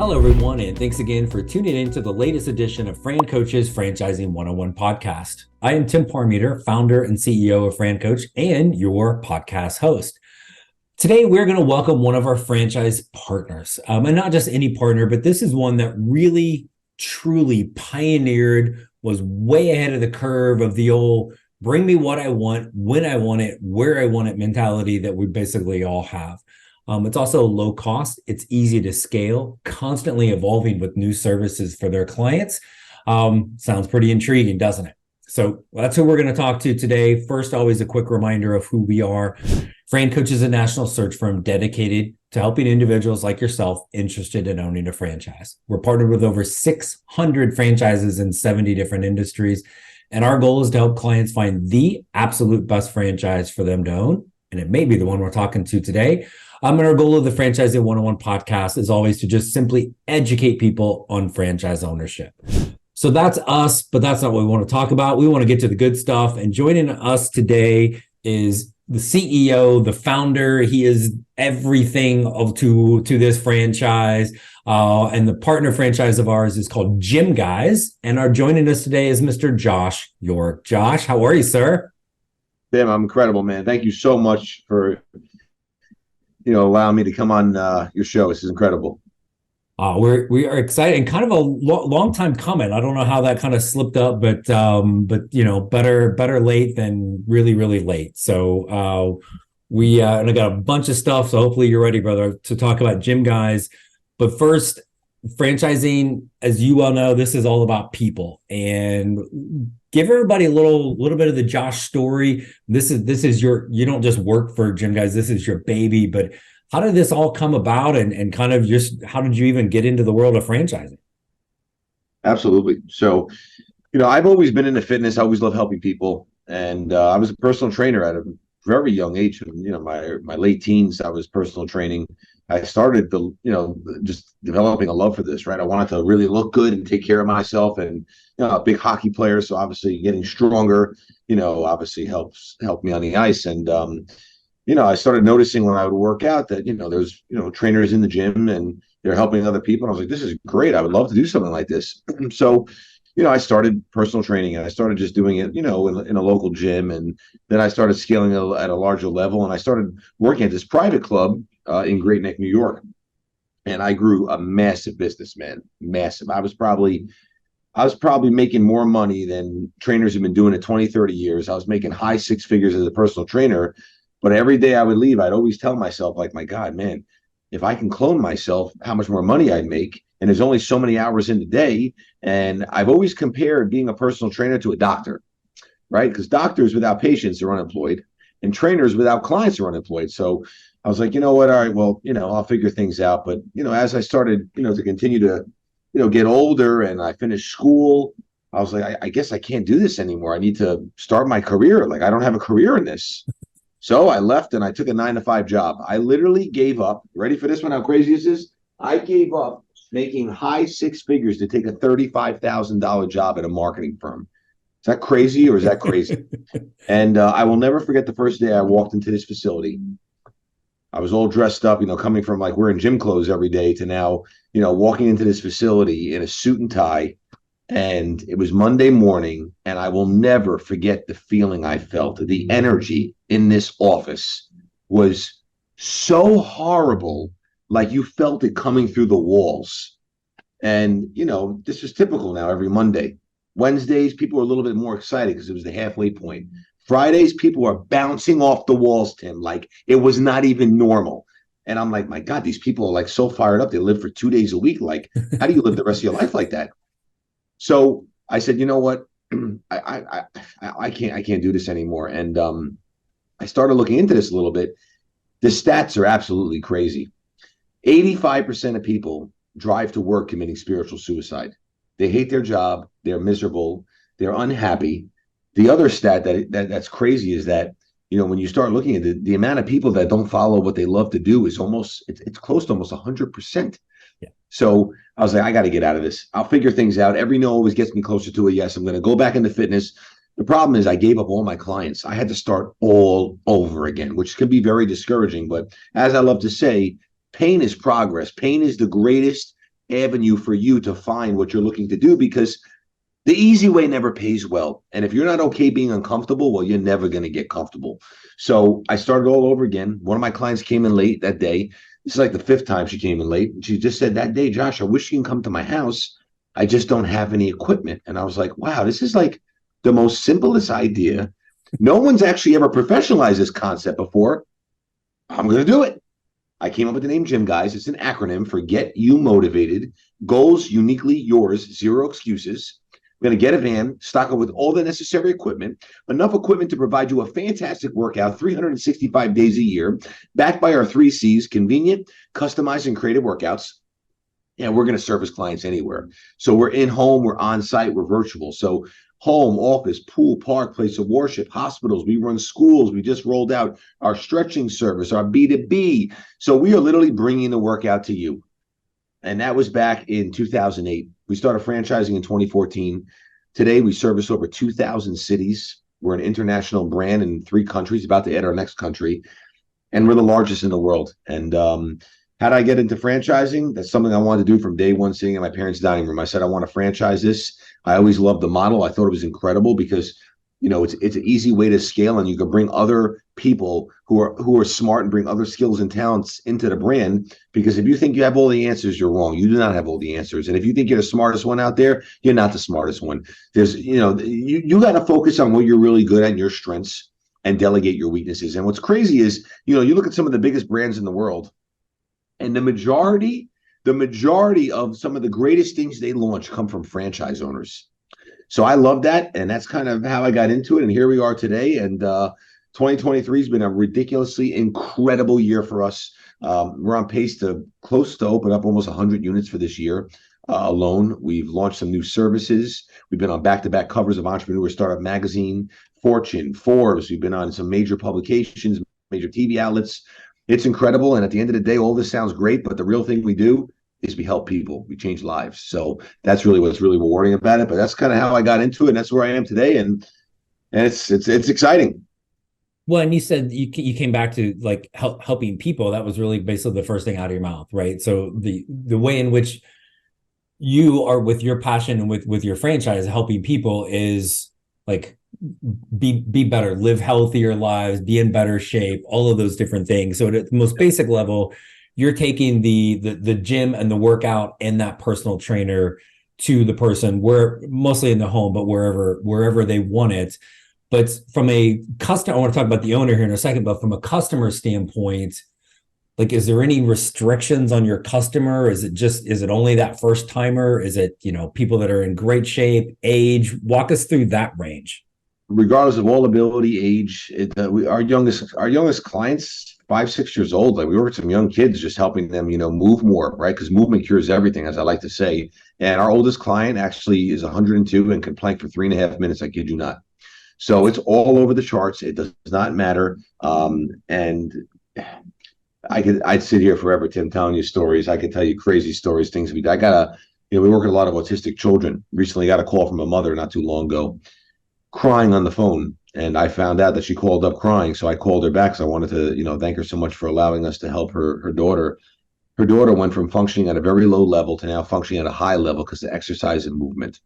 Hello, everyone, and thanks again for tuning in to the latest edition of FranCoach's Franchising 101 podcast. I am Tim Parmeter, founder and CEO of FranCoach and your podcast host. Today, we're going to welcome one of our franchise partners, and not just any partner, but this is one that really, truly pioneered, was way ahead of the curve of the old bring me what I want, when I want it, where I want it mentality that we basically all have. It's also low cost. It's easy to scale, constantly evolving with new services for their clients. Sounds pretty intriguing, doesn't it? So that's who we're going to talk to today. First, always a quick reminder of who we are. FranCoach is a national search firm dedicated to helping individuals like yourself interested in owning a franchise. We're partnered with over 600 franchises in 70 different industries. And our goal is to help clients find the absolute best franchise for them to own. And it may be the one we're talking to today. And our goal of the Franchising 101 podcast is always to just simply educate people on franchise ownership. So that's us, but that's not what we want to talk about. We want to get to the good stuff. And joining us today is the CEO, the founder. He is everything to this franchise. And the partner franchise of ours is called GYMGUYZ. And joining us today is Mr. Josh York. Josh, how are you, sir? Tim, I'm incredible, man. Thank you so much for allowing me to come on your show. This is incredible. We are excited and kind of a long time coming. I don't know how that kind of slipped up, but better late than really, really late. So and I got a bunch of stuff. So hopefully you're ready, brother, to talk about GYMGUYZ. But first, franchising, as you well know, this is all about people. And give everybody a little bit of the Josh story. This is you don't just work for GYMGUYZ, this is your baby, but how did this all come about and kind of just how did you even get into the world of franchising? Absolutely. So, I've always been into fitness. I always loved helping people. And I was a personal trainer at a very young age. My late teens, I was personal training. I started just developing a love for this, right? I wanted to really look good and take care of myself, and a big hockey player, so obviously getting stronger, obviously helped me on the ice. And I started noticing when I would work out that there's trainers in the gym and they're helping other people. And I was like, this is great. I would love to do something like this. So I started personal training, and I started just doing it, in a local gym, and then I started scaling at a larger level, and I started working at this private club in Great Neck, New York. And I grew a massive business, man. Massive. I was probably making more money than trainers who've been doing it 20, 30 years. I was making high six figures as a personal trainer. But every day I would leave, I'd always tell myself, like, my God, man, if I can clone myself, how much more money I'd make. And there's only so many hours in the day. And I've always compared being a personal trainer to a doctor, right? Because doctors without patients are unemployed, and trainers without clients are unemployed. So I was like, you know what? All right, well, I'll figure things out. But, as I started, to continue to, get older and I finished school, I was like, I guess I can't do this anymore. I need to start my career. Like, I don't have a career in this. So I left and I took a 9-to-5 job. I literally gave up. Ready for this one? How crazy this is? I gave up making high six figures to take a $35,000 job at a marketing firm. Is that crazy or is that crazy? And I will never forget the first day I walked into this facility. I was all dressed up, coming from like wearing gym clothes every day to now, walking into this facility in a suit and tie. And it was Monday morning, and I will never forget the feeling I felt. The energy in this office was so horrible, like you felt it coming through the walls. And, this is typical now every Monday. Wednesdays, people were a little bit more excited because it was the halfway point. Fridays, people were bouncing off the walls, Tim, like it was not even normal. And I'm like, my God, these people are like so fired up. They live for 2 days a week. Like, how do you live the rest of your life like that? So I said, you know what? I can't do this anymore. And I started looking into this a little bit. The stats are absolutely crazy. 85% of people drive to work committing spiritual suicide. They hate their job. They're miserable. They're unhappy. The other stat that's crazy is that, when you start looking at the amount of people that don't follow what they love to do is it's close to almost 100%. Yeah. So I was like, I got to get out of this. I'll figure things out. Every no always gets me closer to a yes. I'm going to go back into fitness. The problem is I gave up all my clients. I had to start all over again, which can be very discouraging. But as I love to say, pain is progress. Pain is the greatest avenue for you to find what you're looking to do, because the easy way never pays well. And if you're not okay being uncomfortable, well, you're never going to get comfortable. So I started all over again. One of my clients came in late that day. This is like the fifth time she came in late. And she just said that day, Josh, I wish you can come to my house. I just don't have any equipment. And I was like, wow, this is like the most simplest idea. No one's actually ever professionalized this concept before. I'm going to do it. I came up with the name GYMGUYZ. It's an acronym for Get You Motivated, Goals Uniquely Yours, Zero Excuses. We're going to get a van, stock it with all the necessary equipment, enough equipment to provide you a fantastic workout 365 days a year, backed by our 3 Cs, convenient, customized, and creative workouts. And we're going to service clients anywhere. So we're in home, we're on site, we're virtual. So home, office, pool, park, place of worship, hospitals. We run schools. We just rolled out our stretching service, our B2B. So we are literally bringing the workout to you. And that was back in 2008. We started franchising in 2014. Today, we service over 2,000 cities. We're an international brand in 3 countries, about to add our next country. And we're the largest in the world. And how did I get into franchising? That's something I wanted to do from day one, sitting in my parents' dining room. I said, I want to franchise this. I always loved the model. I thought it was incredible because, you know, it's an easy way to scale, and you can bring other people who are smart and bring other skills and talents into the brand. Because if you think you have all the answers, you're wrong. You do not have all the answers. And if you think you're the smartest one out there, you're not the smartest one. There's, you know, you got to focus on what you're really good at and your strengths, and delegate your weaknesses. And what's crazy is, you know, you look at some of the biggest brands in the world, and the majority of some of the greatest things they launch come from franchise owners. So I love that. And that's kind of how I got into it. And here we are today. And 2023 has been a ridiculously incredible year for us. We're on pace to close to open up almost 100 units for this year alone. We've launched some new services. We've been on back-to-back covers of Entrepreneur Startup Magazine, Fortune, Forbes. We've been on some major publications, major TV outlets. It's incredible. And at the end of the day, all this sounds great, but the real thing we do is we help people. We change lives. So that's really what's really rewarding about it. But that's kind of how I got into it. And that's where I am today. And it's exciting. Well, and you said you came back to like helping people. That was really basically the first thing out of your mouth, right? So the way in which you are, with your passion and with your franchise, helping people, is like be better, live healthier lives, be in better shape, all of those different things. So at the most basic level, you're taking the gym and the workout and that personal trainer to the person, where mostly in the home, but wherever they want it. But from a customer, I want to talk about the owner here in a second, but from a customer standpoint, like, is there any restrictions on your customer? Is it only that first timer? Is it, you know, people that are in great shape, age? Walk us through that range. Regardless of all ability, age, our youngest clients, 5-6 years old. Like, we work with some young kids, just helping them, you know, move more, right? Because movement cures everything, as I like to say. And our oldest client actually is 102 and can plank for 3.5 minutes. I kid you not. So it's all over the charts. It does not matter. And I'd sit here forever, Tim, telling you stories. I could tell you crazy stories, things we work with a lot of autistic children. Recently got a call from a mother not too long ago, crying on the phone. And I found out that she called up crying. So I called her back. So I wanted to, you know, thank her so much for allowing us to help her daughter. Her daughter went from functioning at a very low level to now functioning at a high level because of exercise and movement.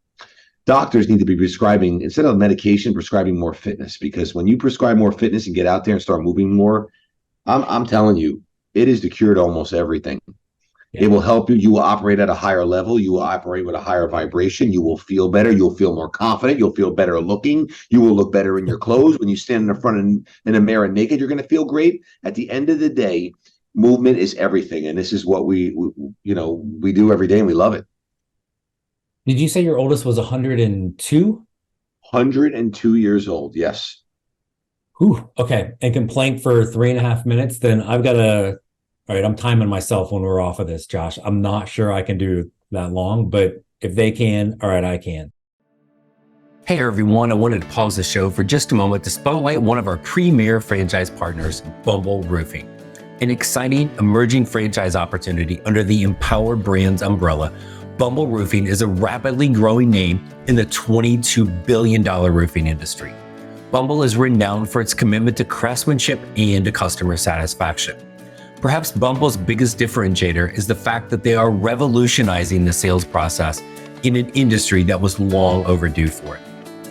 Doctors need to be prescribing, instead of medication, prescribing more fitness, because when you prescribe more fitness and get out there and start moving more, I'm telling you, it is the cure to almost everything. Yeah. It will help you. You will operate at a higher level. You will operate with a higher vibration. You will feel better. You'll feel more confident. You'll feel better looking. You will look better in your clothes. When you stand in the front in a mirror naked, you're going to feel great. At the end of the day, movement is everything. And this is what we do every day, and we love it. Did you say your oldest was 102? 102 years old, yes. Ooh, okay. And can plank for 3.5 minutes? Then I've got to, all right, I'm timing myself when we're off of this, Josh. I'm not sure I can do that long, but if they can, all right, I can. Hey everyone, I wanted to pause the show for just a moment to spotlight one of our premier franchise partners, Bumble Roofing. An exciting emerging franchise opportunity under the Empowered Brands umbrella. Bumble Roofing is a rapidly growing name in the $22 billion roofing industry. Bumble is renowned for its commitment to craftsmanship and to customer satisfaction. Perhaps Bumble's biggest differentiator is the fact that they are revolutionizing the sales process in an industry that was long overdue for it.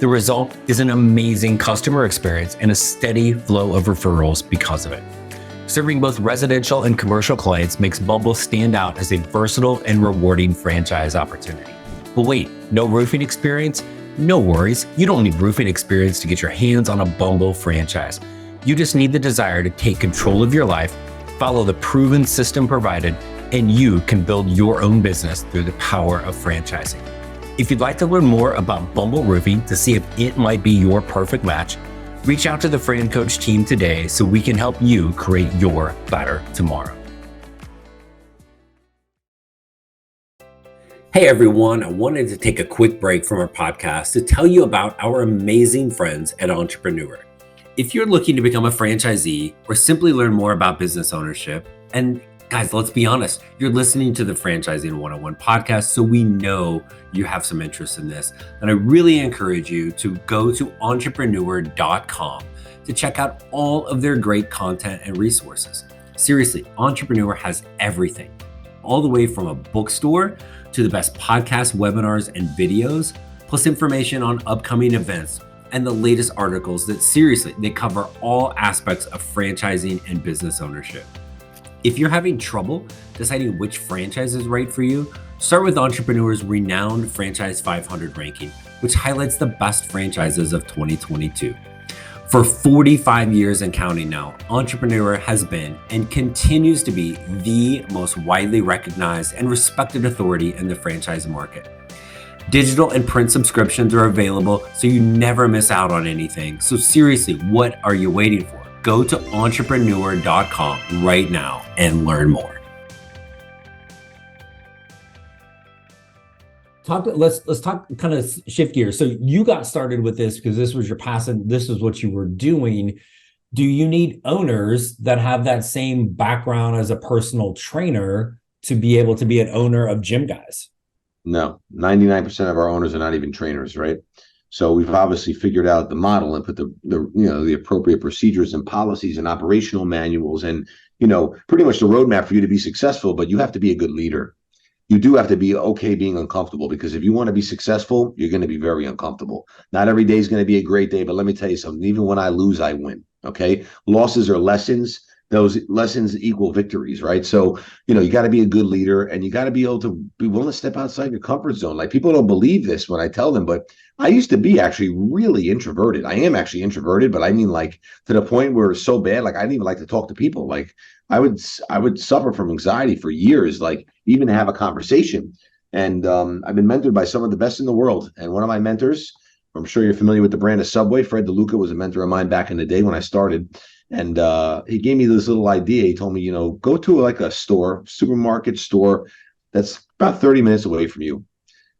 The result is an amazing customer experience and a steady flow of referrals because of it. Serving both residential and commercial clients makes Bumble stand out as a versatile and rewarding franchise opportunity. But wait, no roofing experience? No worries, you don't need roofing experience to get your hands on a Bumble franchise. You just need the desire to take control of your life, follow the proven system provided, and you can build your own business through the power of franchising. If you'd like to learn more about Bumble Roofing to see if it might be your perfect match, reach out to the FranCoach team today so we can help you create your better tomorrow. Hey everyone, I wanted to take a quick break from our podcast to tell you about our amazing friends at Entrepreneur. If you're looking to become a franchisee or simply learn more about business ownership, and guys, let's be honest, you're listening to the Franchising 101 podcast, so we know you have some interest in this. And I really encourage you to go to entrepreneur.com to check out all of their great content and resources. Seriously, Entrepreneur has everything, all the way from a bookstore to the best podcasts, webinars, and videos, plus information on upcoming events and the latest articles that seriously, they cover all aspects of franchising and business ownership. If you're having trouble deciding which franchise is right for you, start with Entrepreneur's renowned Franchise 500 ranking, which highlights the best franchises of 2022. For 45 years and counting now, Entrepreneur has been and continues to be the most widely recognized and respected authority in the franchise market. Digital and print subscriptions are available, so you never miss out on anything. So seriously, what are you waiting for? Go to entrepreneur.com right now and learn more. Let's talk kind of shift gears. So you got started with this because this was your passion. This is what you were doing. Do you need owners that have that same background as a personal trainer to be able to be an owner of GYMGUYZ? No, 99% of our owners are not even trainers, right? So we've obviously figured out the model and put the appropriate procedures and policies and operational manuals and, pretty much the roadmap for you to be successful, but you have to be a good leader. You do have to be okay being uncomfortable, because if you want to be successful, you're going to be very uncomfortable. Not every day is going to be a great day, but let me tell you something. Even when I lose, I win. Okay. Losses are lessons. Those lessons equal victories, right? So, you got to be a good leader, and you got to be able to be willing to step outside your comfort zone. Like, people don't believe this when I tell them, but I used to be actually really introverted. I am actually introverted, but I mean, like, to the point where it's so bad, like, I didn't even like to talk to people. Like, I would suffer from anxiety for years, like, even to have a conversation. And I've been mentored by some of the best in the world. And one of my mentors, I'm sure you're familiar with the brand of Subway, Fred DeLuca, was a mentor of mine back in the day when I started. And he gave me this little idea. He told me, go to like a supermarket store that's about 30 minutes away from you.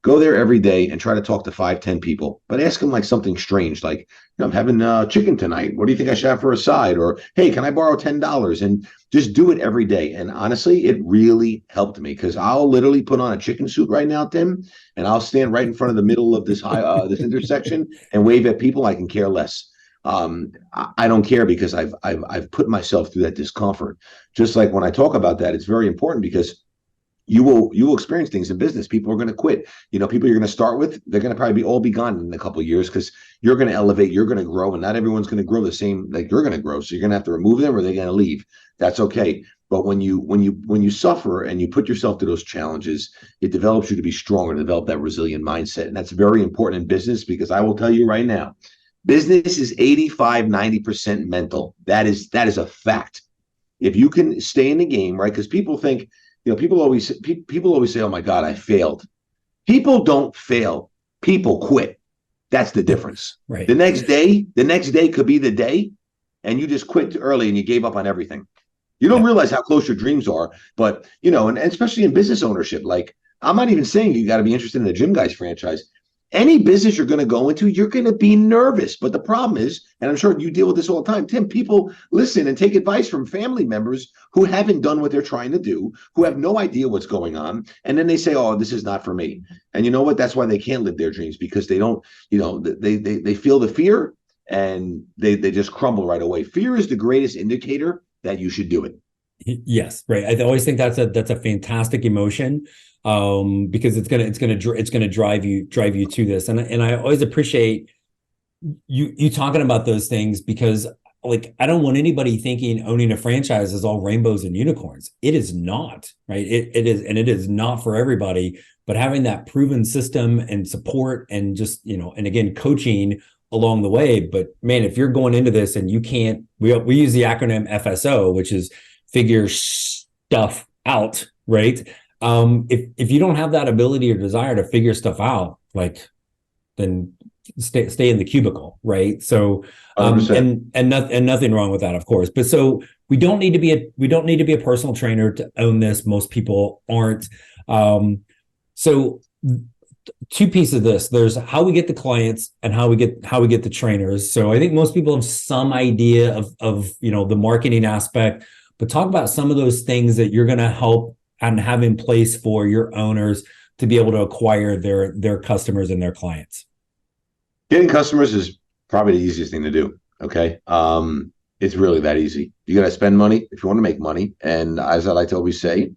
Go there every day and try to talk to 5-10 people, but ask them like something strange, like, I'm having chicken tonight. What do you think I should have for a side? Or, hey, can I borrow $10? And just do it every day. And honestly, it really helped me, because I'll literally put on a chicken suit right now, Tim, and I'll stand right in front of the middle of this this intersection and wave at people. I can care less. I don't care, because I've put myself through that discomfort. Just like when I talk about that, it's very important, because you will experience things in business. People are going to quit. People you're going to start with, they're going to probably all be gone in a couple of years, because you're going to elevate, you're going to grow, and not everyone's going to grow the same like you're going to grow. So you're going to have to remove them, or they're going to leave. That's okay. But when you suffer and you put yourself to those challenges, it develops you to be stronger, to develop that resilient mindset. And that's very important in business, because I will tell you right now, business is 85-90% mental. That is a fact. If you can stay in the game, right? Because people think, people always say, "Oh my God, I failed." People don't fail. People quit. That's the difference. Right. The next day could be the day, and you just quit early and you gave up on everything. You don't realize how close your dreams are, but and especially in business ownership. Like, I'm not even saying you got to be interested in the GYMGUYZ franchise. Any business you're going to go into, you're going to be nervous. But the problem is, and I'm sure you deal with this all the time, Tim, people listen and take advice from family members who haven't done what they're trying to do, who have no idea what's going on. And then they say, "Oh, this is not for me." And you know what? That's why they can't live their dreams, because they don't, they feel the fear and they just crumble right away. Fear is the greatest indicator that you should do it. Yes, right. I always think that's a fantastic emotion, because it's gonna drive you to this, and I always appreciate you talking about those things, because like I don't want anybody thinking owning a franchise is all rainbows and unicorns. It is not, right? It is, and it is not for everybody. But having that proven system and support, and just, and again, coaching along the way. But man, if you're going into this and you can't, we use the acronym FSO, which is figure stuff out, right? If you don't have that ability or desire to figure stuff out, like, then stay in the cubicle, right? So, 100%. and nothing wrong with that, of course. But so we don't need to be a personal trainer to own this. Most people aren't. So two pieces of this: there's how we get the clients and how we get the trainers. So I think most people have some idea of the marketing aspect, but talk about some of those things that you're going to help and have in place for your owners to be able to acquire their customers and their clients. Getting customers is probably the easiest thing to do. Okay. It's really that easy. You got to spend money if you want to make money. And as I like to always say,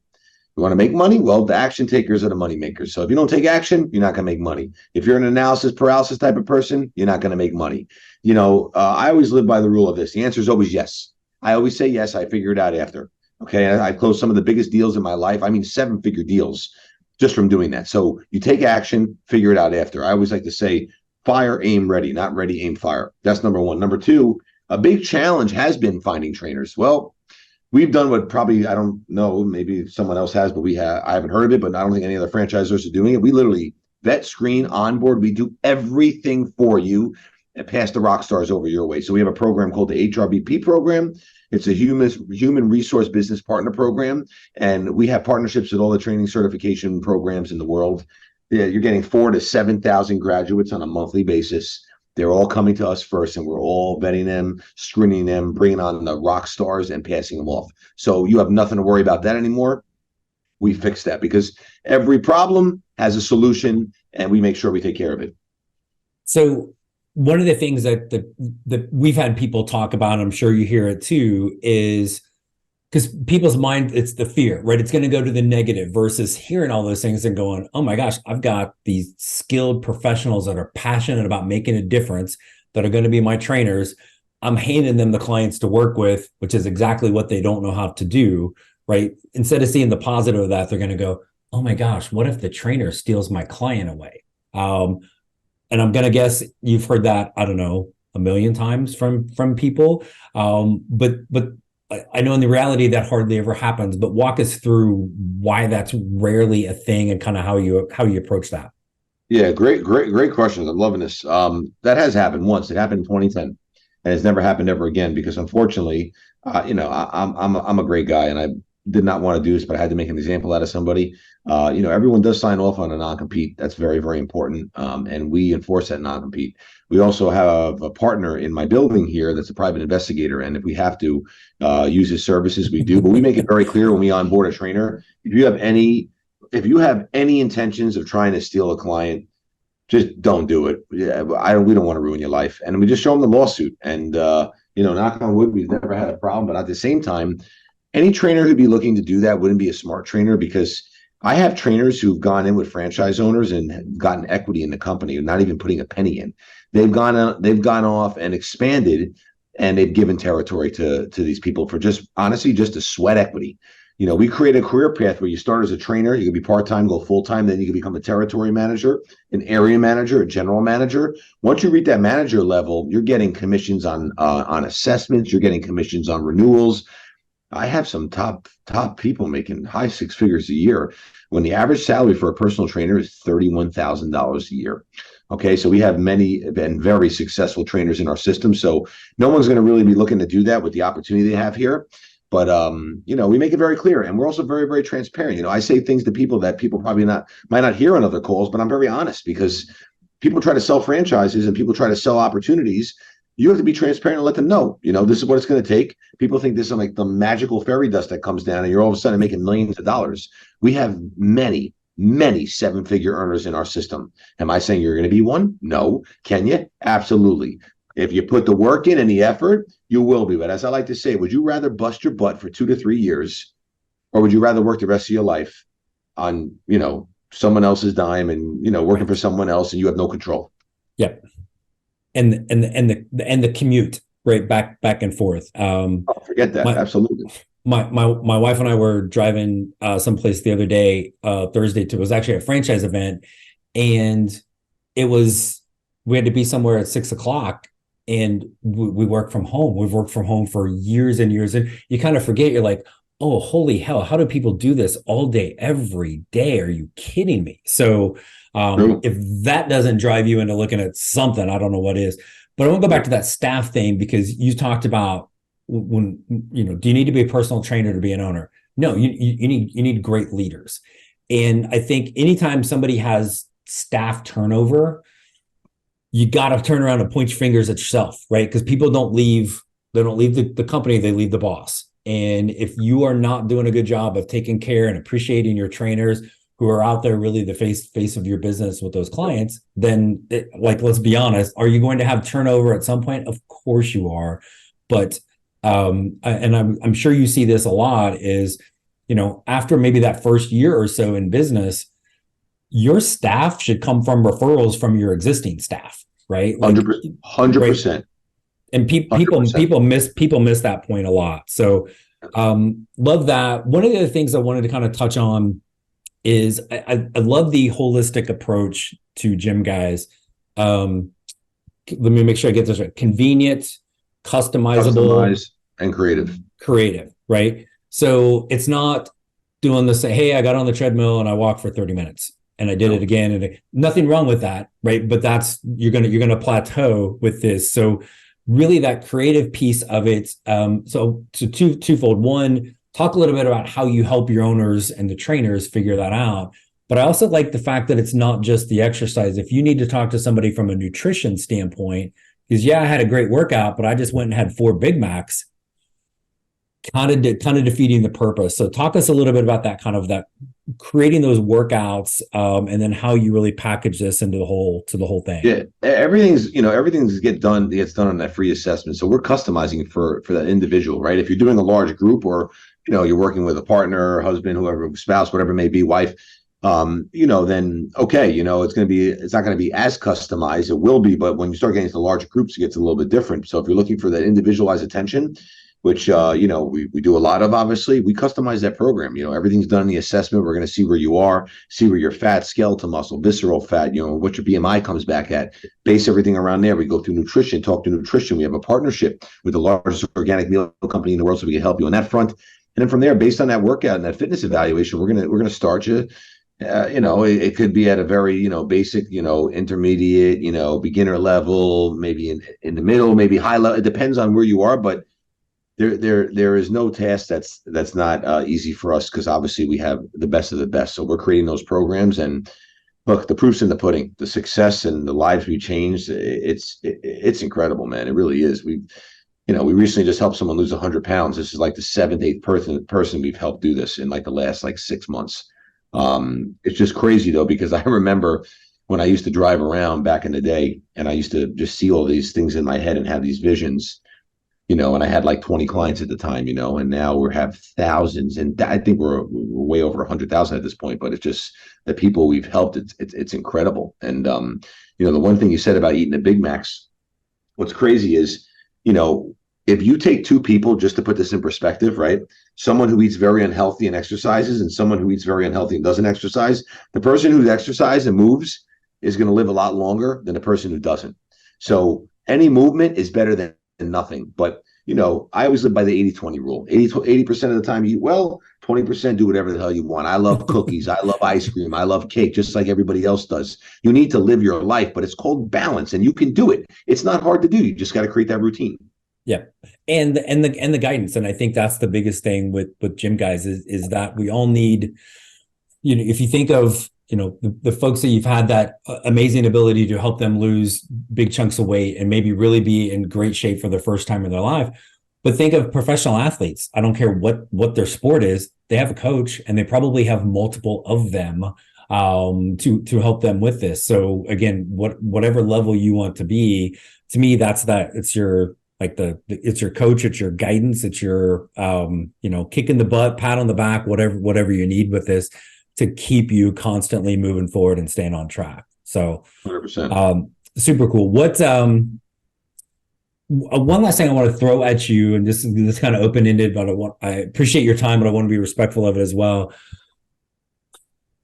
you want to make money? Well, the action takers are the money makers. So if you don't take action, you're not going to make money. If you're an analysis paralysis type of person, you're not going to make money. I always live by the rule of this. The answer is always yes. I always say yes. I figure it out after. Okay. I closed some of the biggest deals in my life. I mean, 7-figure deals just from doing that. So you take action, figure it out after. I always like to say, fire, aim, ready, not ready, aim, fire. That's number one. Number two, a big challenge has been finding trainers. Well, we've done what probably, I don't know, maybe someone else has, but I haven't heard of it, but I don't think any other franchisors are doing it. We literally vet, screen, onboard. We do everything for you and pass the rock stars over your way. So we have a program called the HRBP program. It's a human resource business partner program. And we have partnerships with all the training certification programs in the world. Yeah, you're getting 4,000 to 7,000 graduates on a monthly basis. They're all coming to us first, and we're all vetting them, screening them, bringing on the rock stars, and passing them off. So you have nothing to worry about that anymore. We fix that because every problem has a solution, and we make sure we take care of it. So one of the things that we've had people talk about, I'm sure you hear it too, is because people's mind, it's the fear, right? It's going to go to the negative versus hearing all those things and going, oh my gosh, I've got these skilled professionals that are passionate about making a difference that are going to be my trainers. I'm handing them the clients to work with, which is exactly what they don't know how to do, right? Instead of seeing the positive of that, they're going to go, oh my gosh, what if the trainer steals my client away? And I'm going to guess you've heard that, I don't know, a million times from people. But I know in the reality that hardly ever happens, but walk us through why that's rarely a thing and kind of how you approach that. Yeah, great questions. I'm loving this. That has happened once. It happened in 2010, and it's never happened ever again because unfortunately, I'm a great guy, and I did not want to do this, but I had to make an example out of somebody. Everyone does sign off on a non-compete. That's very, very important, and we enforce that non-compete. We also have a partner in my building here that's a private investigator, and if we have to use his services, we do. But we make it very clear when we onboard a trainer, if you have any intentions of trying to steal a client, just don't do it. Yeah, we don't want to ruin your life. And we just show them the lawsuit. And knock on wood, we've never had a problem. But at the same time, any trainer who'd be looking to do that wouldn't be a smart trainer because I have trainers who've gone in with franchise owners and gotten equity in the company, not even putting a penny in. They've gone off and expanded, and they've given territory to these people for just honestly just to sweat equity. We create a career path where you start as a trainer, you can be part-time, go full-time, then you can become a territory manager, an area manager, a general manager. Once you reach that manager level, you're getting commissions on assessments, you're getting commissions on renewals. I have some top people making high six figures a year when the average salary for a personal trainer is $31,000 a year. Okay, so we have many and very successful trainers in our system. So no one's going to really be looking to do that with the opportunity they have here. But we make it very clear, and we're also very, very transparent. I say things to people that people probably might not hear on other calls, but I'm very honest because people try to sell franchises and people try to sell opportunities. You have to be transparent and let them know, this is what it's going to take. People think this is like the magical fairy dust that comes down and you're all of a sudden making millions of dollars. We have many 7-figure earners in our system. Am I saying you're going to be one? No. Can you? Absolutely. If you put the work in and the effort, You will be. But as I like to say, would you rather bust your butt for 2 to 3 years, or would you rather work the rest of your life on, someone else's dime and, working Right. for someone else and you have no control? Yep. And the commute, right? Back and forth. Oh, forget that. My Absolutely. my wife and I were driving someplace the other day, Thursday, it was actually a franchise event, and it was we had to be somewhere at 6 o'clock, and we work from home. We've worked from home for years and years, and you kind of forget. You're like, oh, holy hell, how do people do this all day, every day? Are you kidding me? So True. if that doesn't drive you into looking at something, I don't know what is. But I want to go back Right. to that staff thing, because you talked about, when do you need to be a personal trainer to be an owner? No, you need great leaders. And I think anytime somebody has staff turnover, you got to turn around and point your fingers at yourself, right? Because people don't leave the company, they leave the boss. And if you are not doing a good job of taking care and appreciating your trainers who are out there, really the face of your business with those clients, then let's be honest, are you going to have turnover at some point? Of course you are. But and I'm sure you see this a lot, is, after maybe that first year or so in business, your staff should come from referrals from your existing staff, right? Like, 100%. right. 100%. And 100%. people miss that point a lot. So love that. One of the other things I wanted to kind of touch on is I love the holistic approach to Gym Guys. Let me make sure I get this right. Convenient, customizable, Customize and creative. creative, right? So it's not doing the say, hey, I got on the treadmill and I walked for 30 minutes and I did it No. again, and nothing wrong with that, right? But that's you're gonna plateau with this. So really that creative piece of it. So twofold. One, talk a little bit about how you help your owners and the trainers figure that out. But I also like the fact that it's not just the exercise. If you need to talk to somebody from a nutrition standpoint, because I had a great workout, but I just went and had 4 Big Macs, kind of defeating the purpose. So talk us a little bit about that creating those workouts, and then how you really package this into the whole thing. Yeah, everything's gets done on that free assessment. So we're customizing for that individual, right? If you're doing a large group, or you're working with a partner, husband, whoever, spouse, whatever it may be, wife, then okay, it's not going to be as customized. It will be, but when you start getting into larger groups, it gets a little bit different. So if you're looking for that individualized attention, which we do a lot of, obviously, we customize that program. Everything's done in the assessment. We're going to see where you are, see where your fat, skeletal muscle, visceral fat, what your BMI comes back at, base everything around there. We go through nutrition, talk to nutrition. We have a partnership with the largest organic meal company in the world, so we can help you on that front. And then from there, based on that workout and that fitness evaluation, we're gonna start you. It could be at a very, basic, intermediate, beginner level, maybe in the middle, maybe high level. It depends on where you are, but there is no task that's not easy for us, because obviously we have the best of the best. So we're creating those programs, and look, the proof's in the pudding. The success and the lives we changed, it's incredible, man. It really is. We recently just helped someone lose 100 pounds. This is like the 7th, 8th person we've helped do this in like the last 6 months. It's just crazy though, because I remember when I used to drive around back in the day, and I used to just see all these things in my head and have these visions, and I had like 20 clients at the time, and now we have thousands, and I think we're way over 100,000 at this point. But it's just the people we've helped. It's incredible. And the one thing you said about eating the Big Macs, what's crazy is, if you take 2 people, just to put this in perspective, right? Someone who eats very unhealthy and exercises, and someone who eats very unhealthy and doesn't exercise, the person who exercises and moves is going to live a lot longer than the person who doesn't. So any movement is better than nothing. But I always live by the 80-20 rule. 80% of the time you eat well, 20% do whatever the hell you want. I love cookies. I love ice cream. I love cake, just like everybody else does. You need to live your life, but it's called balance, and you can do it. It's not hard to do. You just got to create that routine. Yeah. And the guidance. And I think that's the biggest thing with Gym Guys is that we all need, if you think of, the folks that you've had that amazing ability to help them lose big chunks of weight and maybe really be in great shape for the first time in their life. But think of professional athletes. I don't care what their sport is. They have a coach, and they probably have multiple of them to help them with this. So again, whatever level you want to be, to me, it's Like it's your coach, it's your guidance, it's your kick in the butt, pat on the back, whatever you need with this to keep you constantly moving forward and staying on track. So 100%. Super cool. What one last thing I want to throw at you, and this kind of open-ended, but I appreciate your time, but I want to be respectful of it as well.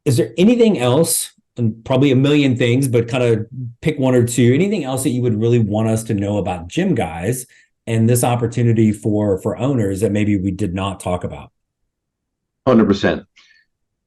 Is there anything else, and probably a million things, but kind of pick one or two, anything else that you would really want us to know about GYMGUYZ and this opportunity for owners that maybe we did not talk about? 100%.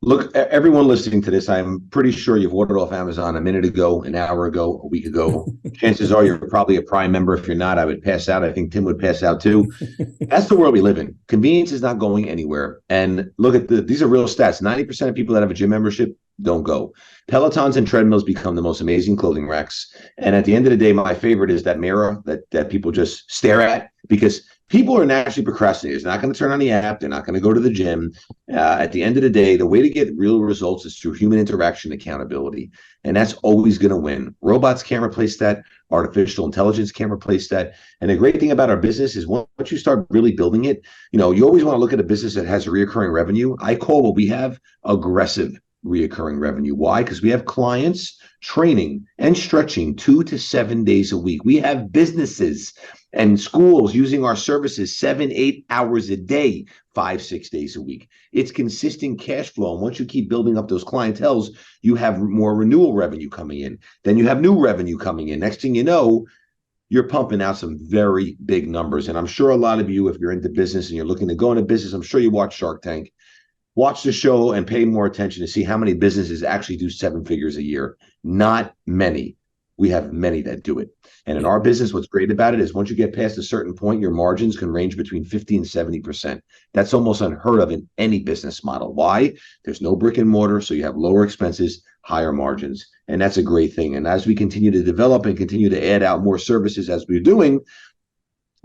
Look, everyone listening to this, I'm pretty sure you've ordered off Amazon a minute ago, an hour ago, a week ago. Chances are you're probably a Prime member. If you're not, I would pass out. I think Tim would pass out too. That's the world we live in. Convenience is not going anywhere. And look at these are real stats. 90% of people that have a gym membership don't go. Pelotons and treadmills become the most amazing clothing racks. And at the end of the day, my favorite is that mirror that people just stare at, because people are naturally procrastinators. They're not going to turn on the app. They're not going to go to the gym. At the end of the day, the way to get real results is through human interaction and accountability. And that's always going to win. Robots can't replace that. Artificial intelligence can't replace that. And the great thing about our business is once you start really building it, you always want to look at a business that has reoccurring revenue. I call what we have aggressive reoccurring revenue. Why? Because we have clients training and stretching 2 to 7 days a week. We have businesses and schools using our services 7-8 hours a day, 5-6 days a week. It's consistent cash flow. And once you keep building up those clienteles, you have more renewal revenue coming in. Then you have new revenue coming in. Next thing you know, you're pumping out some very big numbers. And I'm sure a lot of you, if you're into business and you're looking to go into business, I'm sure you watch Shark Tank. Watch the show and pay more attention to see how many businesses actually do 7 figures a year. Not many. We have many that do it. And in our business, what's great about it is once you get past a certain point, your margins can range between 50 and 70%. That's almost unheard of in any business model. Why? There's no brick and mortar, so you have lower expenses, higher margins. And that's a great thing. And as we continue to develop and continue to add out more services as we're doing,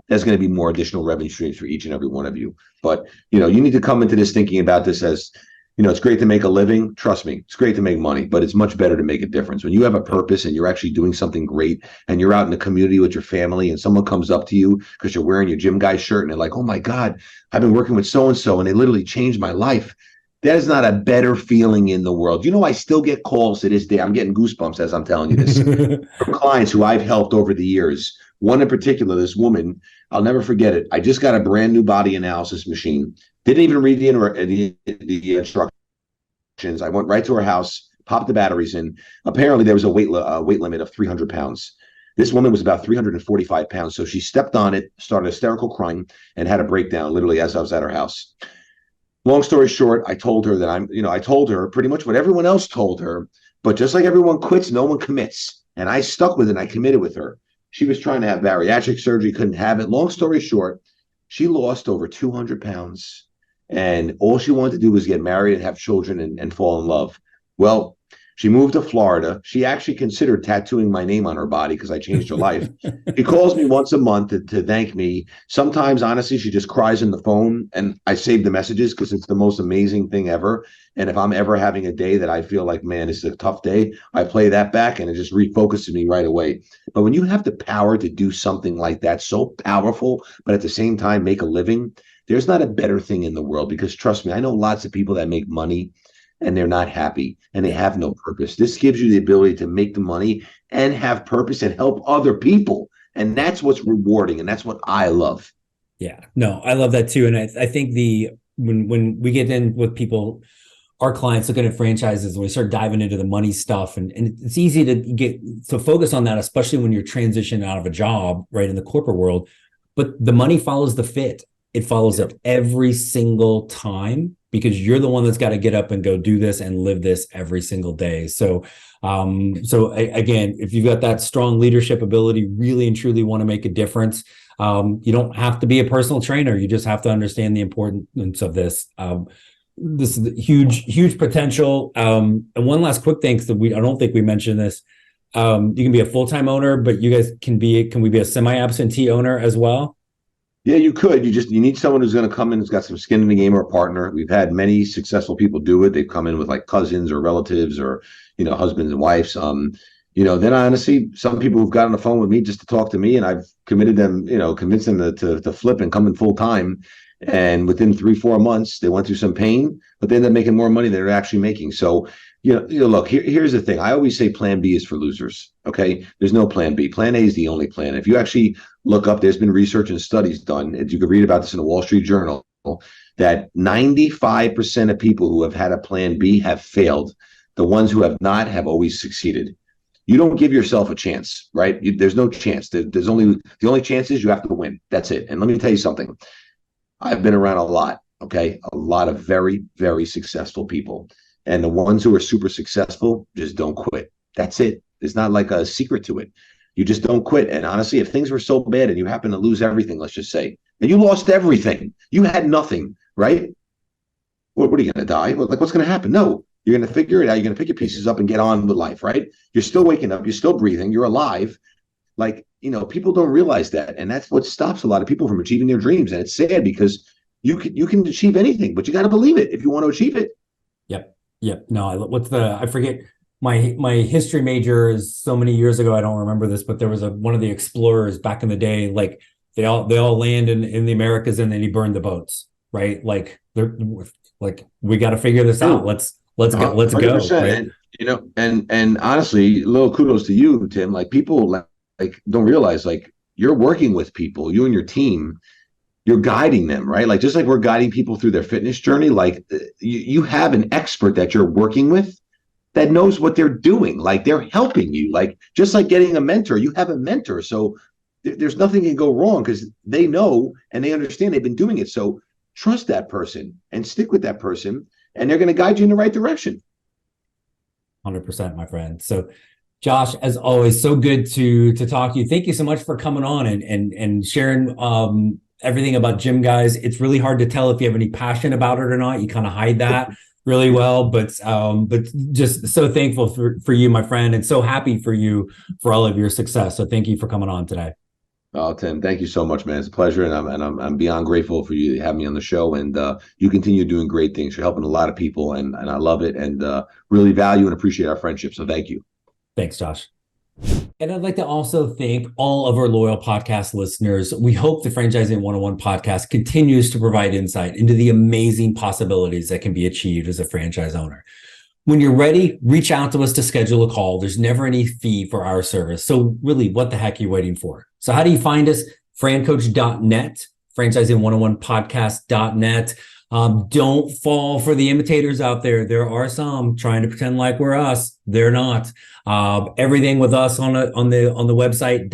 there's going to be more additional revenue streams for each and every one of you. But, you need to come into this thinking about this as, it's great to make a living. Trust me, it's great to make money, but it's much better to make a difference. When you have a purpose and you're actually doing something great and you're out in the community with your family and someone comes up to you because you're wearing your GYMGUYZ shirt and they're like, oh my God, I've been working with so-and-so and they literally changed my life. That is not a better feeling in the world. I still get calls to this day. I'm getting goosebumps as I'm telling you this from clients who I've helped over the years. One in particular, this woman, I'll never forget it. I just got a brand new body analysis machine. Didn't even read the instructions. I went right to her house, popped the batteries in. Apparently, there was a weight limit of 300 pounds. This woman was about 345 pounds. So she stepped on it, started hysterical crying, and had a breakdown literally as I was at her house. Long story short, I told her that I told her pretty much what everyone else told her, but just like everyone quits, no one commits. And I stuck with it and I committed with her. She was trying to have bariatric surgery, couldn't have it. Long story short, she lost over 200 pounds. And all she wanted to do was get married and have children and fall in love. Well, she moved to Florida. She actually considered tattooing my name on her body because I changed her life. She calls me once a month to thank me. Sometimes, honestly, she just cries in the phone, and I save the messages because it's the most amazing thing ever. And if I'm ever having a day that I feel like, man, this is a tough day, I play that back and it just refocuses me right away. But when you have the power to do something like that, so powerful, but at the same time make a living, there's not a better thing in the world. Because trust me, I know lots of people that make money and they're not happy and they have no purpose. This gives you the ability to make the money and have purpose and help other people. And that's what's rewarding. And that's what I love. Yeah, no, I love that too. And I think when we get in with people, our clients looking at franchises, and we start diving into the money stuff, and it's easy to get to focus on that, especially when you're transitioning out of a job, right, in the corporate world. But the money follows the fit. It follows it every single time, because you're the one that's got to get up and go do this and live this every single day. So, again, if you've got that strong leadership ability, really and truly want to make a difference, you don't have to be a personal trainer. You just have to understand the importance of this. This is huge potential. And one last quick thing, because I don't think we mentioned this. You can be a full-time owner, but you guys can we be a semi-absentee owner as well? Yeah, you could. You need someone who's going to come in who's got some skin in the game, or a partner. We've had many successful people do it. They've come in with like cousins or relatives or, husbands and wives. Then honestly, some people who've got on the phone with me just to talk to me, and I've committed them, convinced them to flip and come in full time. And within 3-4 months, they went through some pain, but they ended up making more money than they're actually making. So, look, here's the thing. I always say plan B is for losers. Okay. There's no plan B. Plan A is the only plan. If you actually look up, there's been research and studies done, and you can read about this in the Wall Street Journal, that 95% of people who have had a plan B have failed. The ones who have not have always succeeded. You don't give yourself a chance, right? There's no chance. The only chance is you have to win. That's it. And let me tell you something. I've been around a lot, okay? A lot of very, very successful people. And the ones who are super successful just don't quit. That's it. There's not like a secret to it. You just don't quit. And honestly, if things were so bad and you happen to lose everything, let's just say, and you lost everything, you had nothing, right? What are you going to die? What's going to happen? No. You're going to figure it out. You're going to pick your pieces up and get on with life, right? You're still waking up. You're still breathing. You're alive. People don't realize that. And that's what stops a lot of people from achieving their dreams. And it's sad because you can achieve anything, but you got to believe it if you want to achieve it. Yep. No, I forget. My history major is so many years ago. I don't remember this, but there was one of the explorers back in the day. Like they all land in the Americas and then he burned the boats, right? We got to figure this out. Let's go. Right? And honestly, little kudos to you, Tim. Like people don't realize you're working with people, you and your team, you're guiding them, right? Like just like we're guiding people through their fitness journey, you have an expert that you're working with that knows what they're doing. Like they're helping you, just like getting a mentor, you have a mentor. So there's nothing can go wrong because they know and they understand they've been doing it. So trust that person and stick with that person, and they're going to guide you in the right direction. 100%, my friend. So Josh, as always, so good to talk to you. Thank you so much for coming on and sharing everything about GYMGUYZ. It's really hard to tell if you have any passion about it or not. You kind of hide that really well, but just so thankful for you, my friend, and so happy for you for all of your success. So thank you for coming on today. Oh, Tim, thank you so much, man. It's a pleasure, and I'm beyond grateful for you to have me on the show. And you continue doing great things. You're helping a lot of people, and I love it, and really value and appreciate our friendship. So thank you. Thanks, Josh. And I'd like to also thank all of our loyal podcast listeners. We hope the Franchising 101 podcast continues to provide insight into the amazing possibilities that can be achieved as a franchise owner. When you're ready, reach out to us to schedule a call. There's never any fee for our service. So really, what the heck are you waiting for? So how do you find us? FranCoach.net, Franchising101podcast.net. Don't fall for the imitators out there. There are some trying to pretend like we're us. They're not. Everything with us on the website,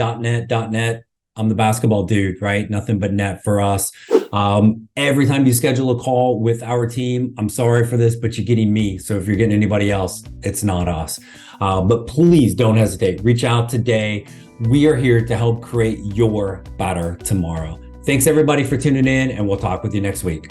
.net. I'm the basketball dude, right? Nothing but net for us. Every time you schedule a call with our team, I'm sorry for this, but you're getting me. So if you're getting anybody else, it's not us. But please don't hesitate. Reach out today. We are here to help create your better tomorrow. Thanks everybody for tuning in, and we'll talk with you next week.